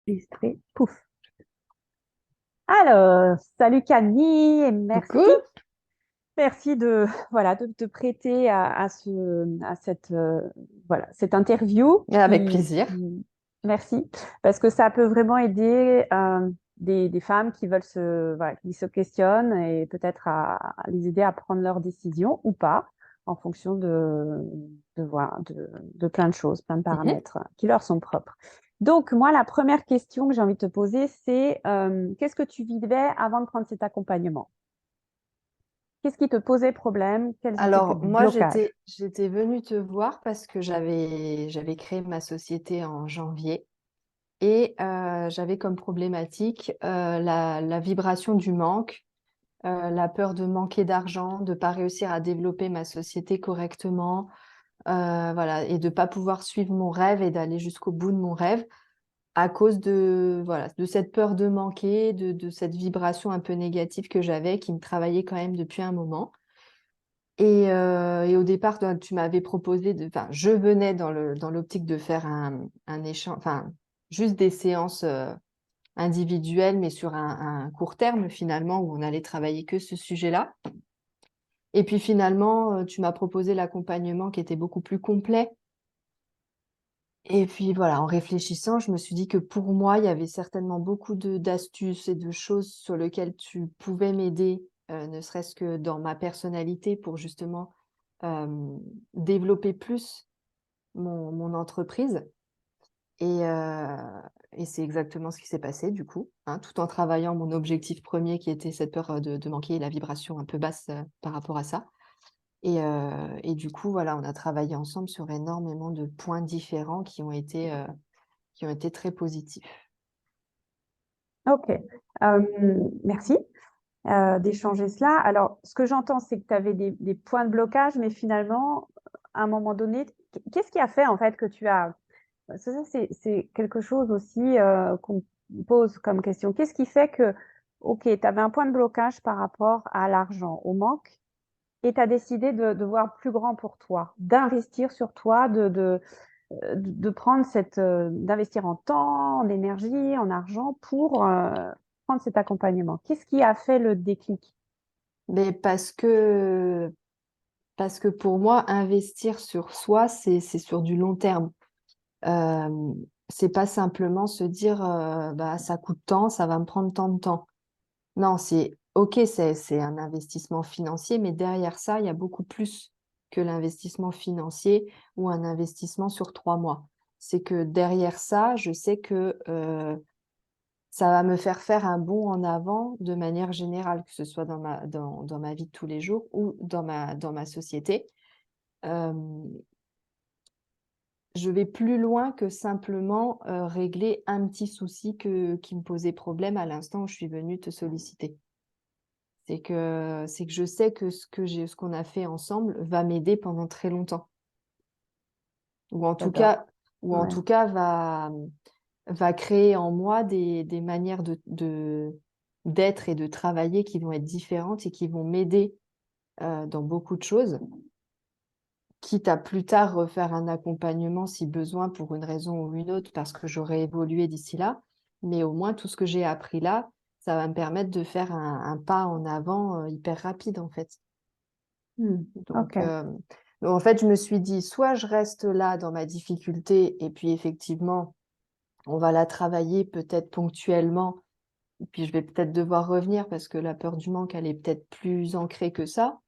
enregistrer. Pouf. Alors, salut Camille et merci. Coucou, Merci de, voilà, de te prêter à cette, cette interview avec plaisir. merci, parce que ça peut vraiment aider des femmes qui veulent qui se questionnent et peut-être à les aider à prendre leurs décisions ou pas en fonction de plein de choses, plein de Mhm. paramètres qui leur sont propres. Donc, moi, la première question que j'ai envie de te poser, c'est qu'est-ce que tu vivais avant de prendre cet accompagnement? Qu'est-ce qui te posait problème? Quels étaient tes Alors, moi, blocages? j'étais venue te voir parce que j'avais créé ma société en janvier et j'avais comme problématique la vibration du manque, la peur de manquer d'argent, de ne pas réussir à développer ma société correctement, voilà, et de ne pas pouvoir suivre mon rêve et d'aller jusqu'au bout de mon rêve à cause de cette peur de manquer, de cette vibration un peu négative que j'avais qui me travaillait quand même depuis un moment. Et au départ, toi, tu m'avais proposé enfin, je venais dans l'optique de faire un échange, enfin, juste des séances individuelles, mais sur un court terme finalement, où on allait travailler que ce sujet-là. Et puis finalement, tu m'as proposé l'accompagnement qui était beaucoup plus complet. Et puis voilà, en réfléchissant, je me suis dit que pour moi, il y avait certainement beaucoup d'astuces et de choses sur lesquelles tu pouvais m'aider, ne serait-ce que dans ma personnalité pour justement développer plus mon entreprise. Et, euh, et c'est exactement ce qui s'est passé du coup, hein, tout en travaillant mon objectif premier qui était cette peur de manquer et la vibration un peu basse par rapport à ça. Et du coup, voilà, on a travaillé ensemble sur énormément de points différents qui ont été très positifs. Ok. Merci d'échanger cela. Alors, ce que j'entends, c'est que tu avais des points de blocage, mais finalement, à un moment donné, qu'est-ce qui a fait en fait que tu as... c'est quelque chose aussi qu'on pose comme question. Qu'est-ce qui fait que, ok, tu avais un point de blocage par rapport à l'argent, au manque, et tu as décidé de voir plus grand pour toi, d'investir sur toi, de prendre d'investir en temps, en énergie, en argent pour prendre cet accompagnement. Qu'est-ce qui a fait le déclic? Mais parce que pour moi, investir sur soi, c'est sur du long terme. Euh, c'est pas simplement se dire, bah, ça coûte tant, ça va me prendre tant de temps. Non, OK, c'est un investissement financier, mais derrière ça, il y a beaucoup plus que l'investissement financier ou un investissement sur 3 mois. C'est que derrière ça, je sais que ça va me faire un bond en avant de manière générale, que ce soit dans ma vie de tous les jours ou dans ma société. Euh, je vais plus loin que simplement régler un petit souci qui me posait problème à l'instant où je suis venue te solliciter. C'est que je sais que ce qu'on a fait ensemble va m'aider pendant très longtemps. Ou en tout J'adore. cas, ou en Ouais. tout cas va créer en moi des manières d'être et de travailler qui vont être différentes et qui vont m'aider dans beaucoup de choses, quitte à plus tard refaire un accompagnement si besoin pour une raison ou une autre, parce que j'aurai évolué d'ici là. Mais au moins, tout ce que j'ai appris là, ça va me permettre de faire un pas en avant hyper rapide, en fait. Hmm. Ok. Donc, en fait, je me suis dit, soit je reste là dans ma difficulté, et puis effectivement, on va la travailler peut-être ponctuellement, et puis je vais peut-être devoir revenir parce que la peur du manque, elle est peut-être plus ancrée que ça.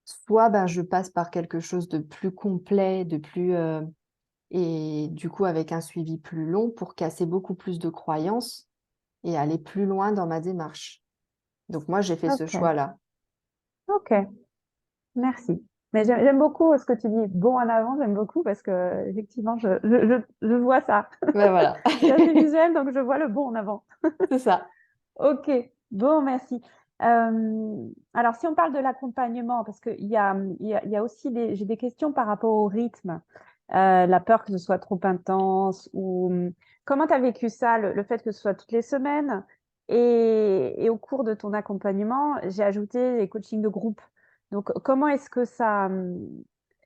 Soit ben, je passe par quelque chose de plus complet, et du coup avec un suivi plus long pour casser beaucoup plus de croyances et aller plus loin dans ma démarche. Donc moi, j'ai fait ce Ok. choix-là. Ok. Merci. Mais j'aime beaucoup ce que tu dis. Bon en avant, j'aime beaucoup parce que effectivement, je vois ça. Ouais, voilà. Je suis assez visuelle, donc je vois le bon en avant. C'est ça. Ok, bon, merci. Alors, si on parle de l'accompagnement, parce qu'il y a aussi j'ai des questions par rapport au rythme, la peur que ce soit trop intense, ou comment tu as vécu ça, le fait que ce soit toutes les semaines, et au cours de ton accompagnement, j'ai ajouté les coachings de groupe. Donc, comment est-ce que ça,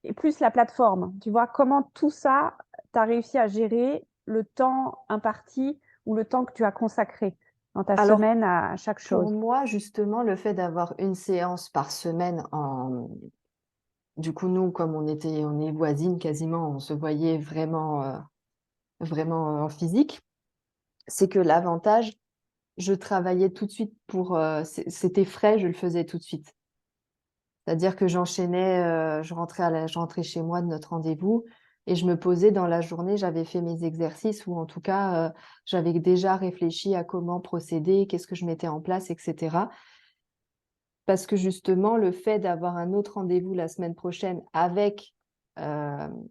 et plus la plateforme, tu vois, comment tout ça, tu as réussi à gérer le temps imparti ou le temps que tu as consacré dans ta Alors, semaine à chaque pour chose? moi, justement, le fait d'avoir une séance par semaine du coup, nous, comme on est voisines quasiment, on se voyait vraiment en physique, c'est que l'avantage, je travaillais tout de suite c'était frais, je le faisais tout de suite. C'est-à-dire que j'enchaînais, je rentrais chez moi de notre rendez-vous et je me posais dans la journée, j'avais fait mes exercices ou en tout cas, j'avais déjà réfléchi à comment procéder, qu'est-ce que je mettais en place, et cetera. Parce que justement, le fait d'avoir un autre rendez-vous la semaine prochaine avec, hem,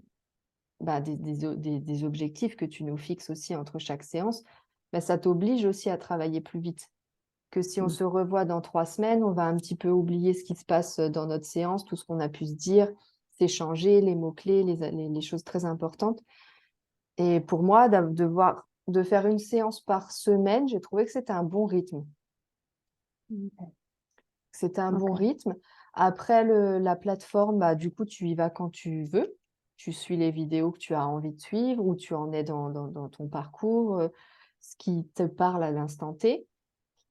des objectifs que tu nous fixes aussi entre chaque séance, bah, ça t'oblige aussi à travailler plus vite. Que si on Mmh. se revoit dans 3 semaines, on va un petit peu oublier ce qui se passe, dans notre séance, tout ce qu'on a pu se dire, s'échanger, les mots-clés, les choses très importantes et pour moi, de faire une séance par semaine, j'ai trouvé que c'était un bon rythme. OK. C'était un bon OK. rythme. Après la plateforme, bah, du coup, tu y vas quand tu veux. Tu suis les vidéos que tu as envie de suivre, où tu en es dans ton parcours, ce qui te parle à l'instant T.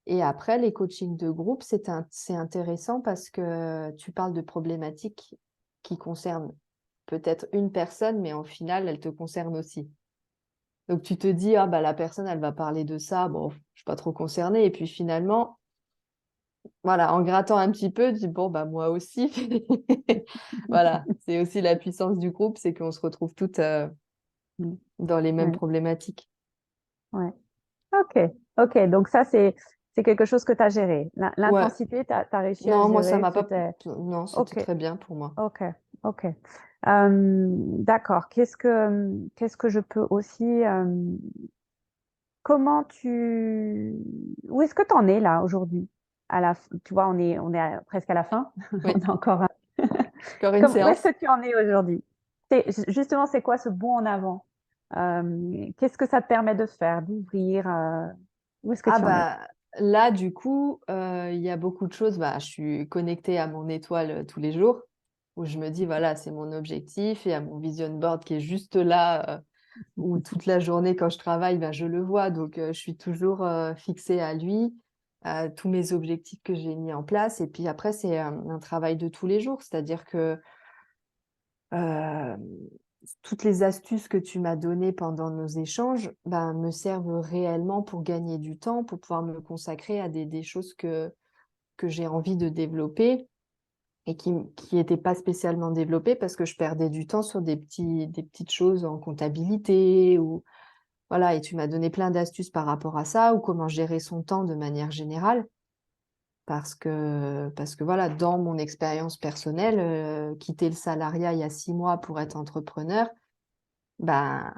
Et après, les coachings de groupe, c'est intéressant parce que tu parles de problématiques qui concernent peut-être une personne, mais en final, elles te concernent aussi. Donc tu te dis: «Ah bah, la personne, elle va parler de ça, bon, je suis pas trop concernée» et puis finalement, voilà, en grattant un petit peu, tu dis: «Bon, bah, moi aussi». Voilà, c'est aussi la puissance du groupe, c'est qu'on se retrouve toutes, Mmh. dans les mêmes Ouais, problématiques. ouais. OK, OK, donc ça, c'est quelque chose que tu as géré. Ouais, L'intensité, tu as réussi à non, moi, ça gérer, m'a pas c'était non, c'était OK, très bien pour moi. OK, OK. D'accord. Qu'est-ce que je peux aussi, comment tu où est-ce que tu en es là aujourd'hui? À la f Tu vois, presque à la fin. On Oui, a encore un encore une où est-ce séance. que tu en es aujourd'hui? Justement, c'est quoi ce bond en avant? Qu'est-ce que ça te permet de faire, d'ouvrir, où est-ce que Ah tu en es? bah, là, du coup, il y a beaucoup de choses. Bah, je suis connectée à mon étoile, tous les jours, où je me dis: «Voilà, c'est mon objectif» et à mon vision board qui est juste là, où toute la journée quand je travaille, bah, je le vois. Donc, je suis toujours, fixée à lui, à tous mes objectifs que j'ai mis en place et puis après c'est, un travail de tous les jours. C'est-à-dire que, hem, toutes les astuces que tu m'as données pendant nos échanges, ben, me servent réellement pour gagner du temps, pour pouvoir me consacrer à des choses que j'ai envie de développer et qui étaient pas spécialement développées parce que je perdais du temps sur des petites choses en comptabilité ou voilà et tu m'as donné plein d'astuces par rapport à ça ou comment gérer son temps de manière générale. Parce que voilà, dans mon expérience personnelle, quitter le salariat il y a 6 mois pour être entrepreneur, ben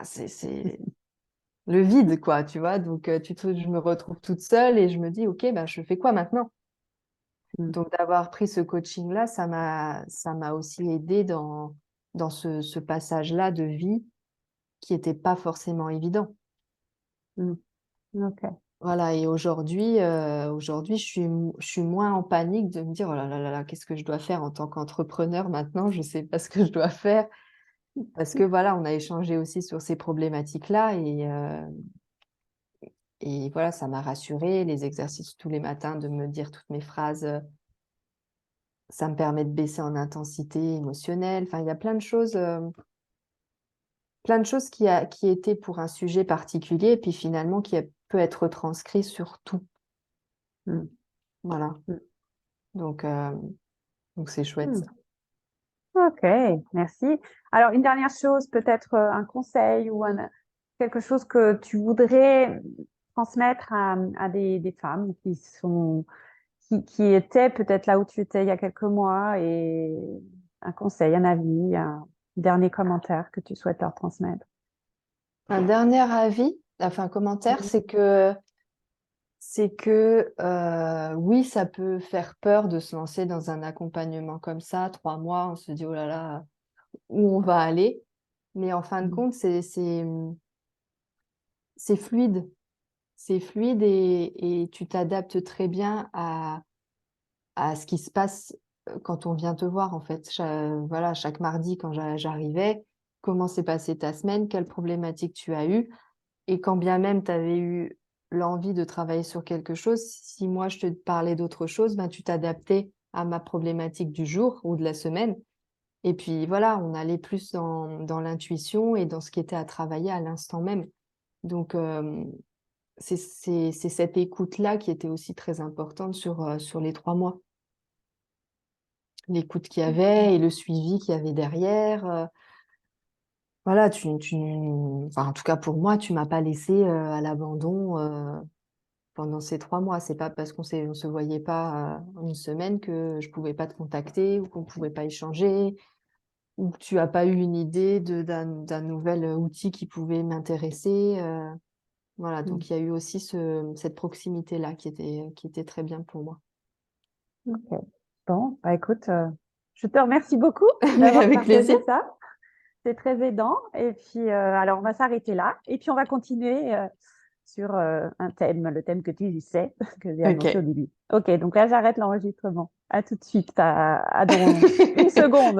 c'est le vide quoi, tu vois? Donc je me retrouve toute seule et je me dis: «OK, ben, je fais quoi maintenant?» Mmh, Donc d'avoir pris ce coaching-là, ça m'a aussi aidée dans ce passage-là de vie qui était pas forcément évident. mmh, OK. Voilà et aujourd'hui, je suis moins en panique de me dire: «Oh là là là là, qu'est-ce que je dois faire en tant qu'entrepreneur maintenant? Je sais pas ce que je dois faire». Parce que voilà, on a échangé aussi sur ces problématiques-là et voilà, ça m'a rassurée. Les exercices tous les matins, de me dire toutes mes phrases, ça me permet de baisser en intensité émotionnelle. Enfin, il y a plein de choses qui étaient pour un sujet particulier et puis finalement peut être transcrit sur tout. Mmh, Voilà, mmh, donc donc c'est chouette mmh. ça. OK, merci. Alors une dernière chose, peut-être, un conseil ou quelque chose que tu voudrais transmettre à des femmes qui étaient peut-être là où tu étais il y a quelques mois et un conseil, un avis, un dernier commentaire que tu souhaites leur transmettre? Un dernier avis, enfin commentaire, Mmh. c'est que, oui, ça peut faire peur de se lancer dans un accompagnement comme ça, 3 mois, on se dit: «Oh là là, où on va aller?» mais en fin de Mmh. compte, c'est fluide. C'est fluide et tu t'adaptes très bien à ce qui se passe, quand on vient te voir, en fait. Voilà, chaque mardi quand j'arrivais: «Comment s'est passée ta semaine? Quelles problématiques tu as eues?» Et quand bien même tu avais eu l'envie de travailler sur quelque chose, si moi je te parlais d'autre chose, ben, tu t'adaptais à ma problématique du jour ou de la semaine. Et puis voilà, on allait plus dans l'intuition et dans ce qui était à travailler à l'instant même. Donc, c'est cette écoute-là qui était aussi très importante sur les 3 mois. L'écoute qu'il y avait et le suivi qu'il y avait derrière. Voilà, enfin, en tout cas pour moi, tu m'as pas laissé à l'abandon pendant ces 3 mois. C'est pas parce on se voyait pas une semaine que je pouvais pas te contacter ou qu'on pouvait pas échanger ou que tu as pas eu une idée d'un nouvel outil qui pouvait m'intéresser. Voilà, Mm. donc il y a eu aussi cette proximité-là qui était très bien pour moi. Ok. Bon, bah écoute, je te remercie beaucoup Mais d'avoir avec partagé plaisir. ça. C'est très aidant. Et puis, alors, on va s'arrêter là. Et puis, on va continuer sur un thème, le thème que tu sais, que j'ai annoncé au Ok. début. Ok, donc là, j'arrête l'enregistrement. À tout de suite, à dans une seconde.